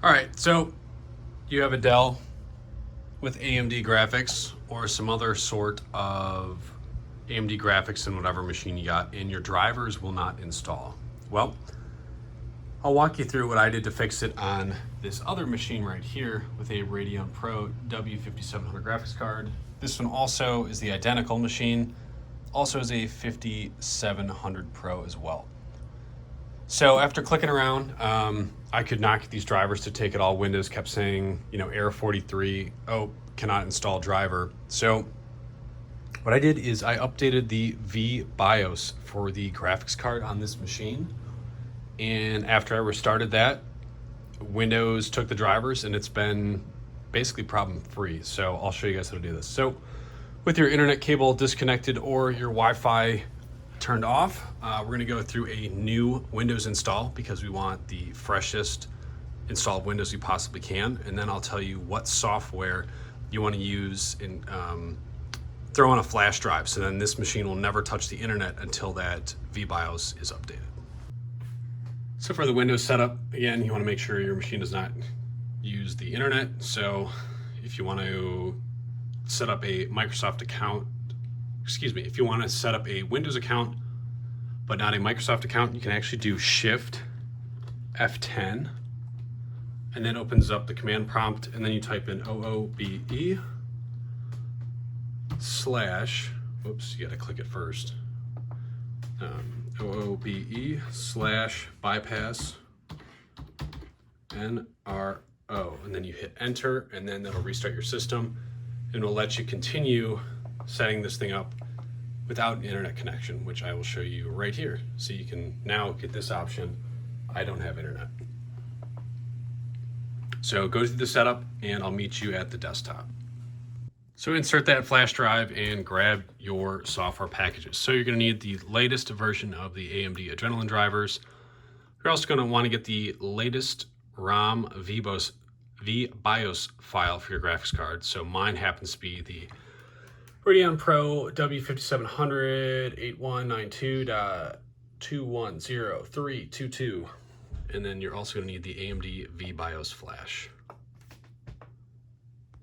All right, so you have a Dell with AMD graphics or some other sort of AMD graphics in whatever machine you got, and your drivers will not install. Well, I'll walk you through what I did to fix it on this other machine right here with a Radeon Pro W5700 graphics card. This one also is the identical machine, also is a 5700 Pro as well. So after clicking around, I could not get these drivers to take it all. Windows kept saying, error 43, oh, cannot install driver. So what I did is I updated the VBIOS for the graphics card on this machine. And after I restarted that, Windows took the drivers and it's been basically problem free. So I'll show you guys how to do this. So with your internet cable disconnected or your Wi-Fi turned off, we're going to go through a new Windows install because we want the freshest install of Windows we possibly can, and then I'll tell you what software you want to use and throw on a flash drive, so then this machine will never touch the internet until that VBIOS is updated. So for the Windows setup, again, you want to make sure your machine does not use the internet. So if you want to set up a Microsoft account, if you want to set up a Windows account, but not a Microsoft account, you can actually do Shift F10, and then opens up the command prompt, and then you type in OOBE slash, whoops, you got to click it first, OOBE slash bypass NRO, and then you hit enter, and then that'll restart your system, and it'll let you continue setting this thing up without an internet connection, which I will show you right here. So you can now get this option. I don't have internet. So go through the setup and I'll meet you at the desktop. So insert that flash drive and grab your software packages. So you're going to need the latest version of the AMD Adrenalin drivers. You're also going to want to get the latest ROM VBIOS file for your graphics card. So mine happens to be the Radeon Pro W5700 8192.210.322, and then you're also going to need the AMD VBIOS Flash.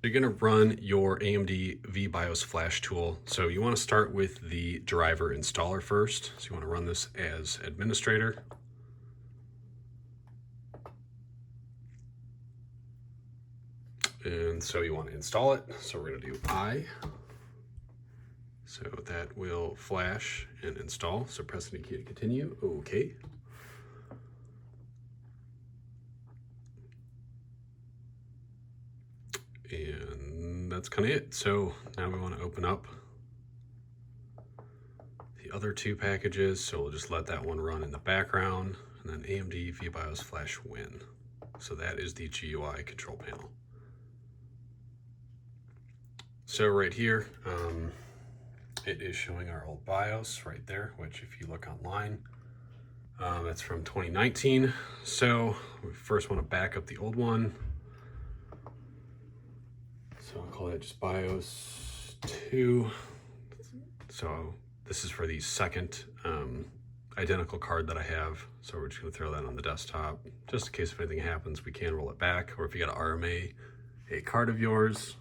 You're going to run your AMD VBIOS Flash tool. So you want to start with the driver installer first. So you want to run this as administrator. And so you want to install it. So we're going to do I. So that will flash and install. So press the key to continue. Okay. And that's kind of it. So now we want to open up the other two packages. So we'll just let that one run in the background, and then AMD VBIOS Flash Win. So that is the GUI control panel. So right here, it is showing our old BIOS right there, which if you look online, that's from 2019. So we first want to back up the old one. So I'll call that just BIOS 2. So this is for the second identical card that I have. So we're just going to throw that on the desktop. Just in case if anything happens, we can roll it back. Or if you got an RMA, a card of yours.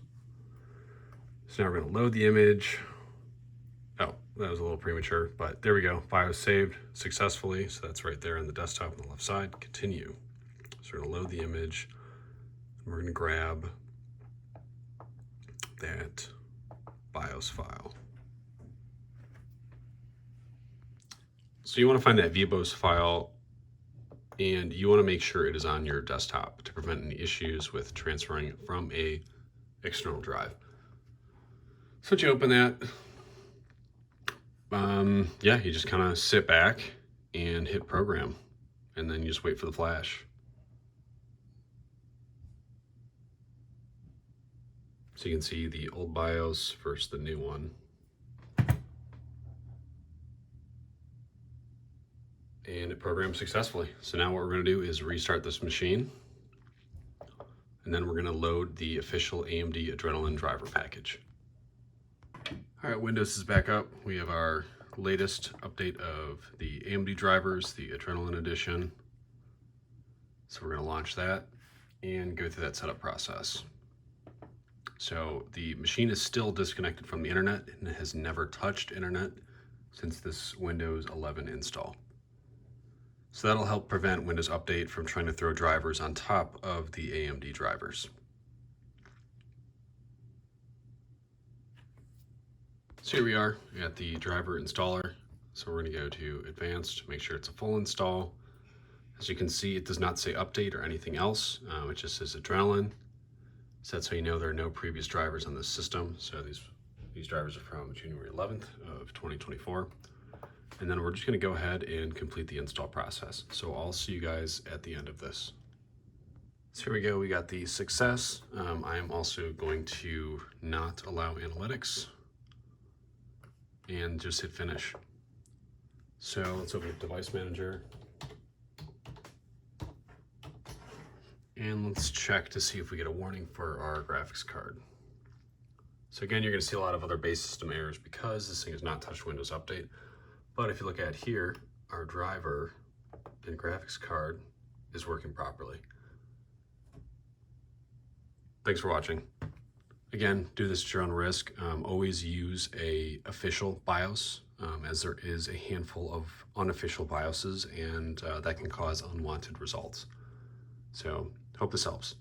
So now we're going to load the image. Oh, that was a little premature, but there we go. BIOS saved successfully. So that's right there on the desktop on the left side. Continue. So we're going to load the image. And we're going to grab that BIOS file. So you want to find that VBIOS file, and you want to make sure it is on your desktop to prevent any issues with transferring from a external drive. So once you open that, yeah, you just kind of sit back and hit program, and then you just wait for the flash. So you can see the old BIOS versus the new one. And it programmed successfully. So now what we're going to do is restart this machine, and then we're going to load the official AMD Adrenalin driver package. All right, Windows is back up. We have our latest update of the AMD drivers, the Adrenalin edition. So we're going to launch that. and go through that setup process. So the machine is still disconnected from the internet and it has never touched internet since this Windows 11 install. So that'll help prevent Windows Update from trying to throw drivers on top of the AMD drivers. So here we are at the driver installer. So we're going to go to Advanced, make sure it's a full install. As you can see, it does not say Update or anything else. It just says Adrenaline. So that's how you know there are no previous drivers on this system. So these drivers are from January 11th of 2024. And then we're just going to go ahead and complete the install process. So I'll see you guys at the end of this. So here we go, we got the success. I am also going to not allow analytics and just hit finish. So let's open up Device Manager. And let's check to see if we get a warning for our graphics card. So again, you're going to see a lot of other base system errors because this thing has not touched Windows Update. But if you look at here, our driver and graphics card is working properly. Thanks for watching. Again, do this at your own risk. Always use a official BIOS, as there is a handful of unofficial BIOSes, and that can cause unwanted results. So hope this helps.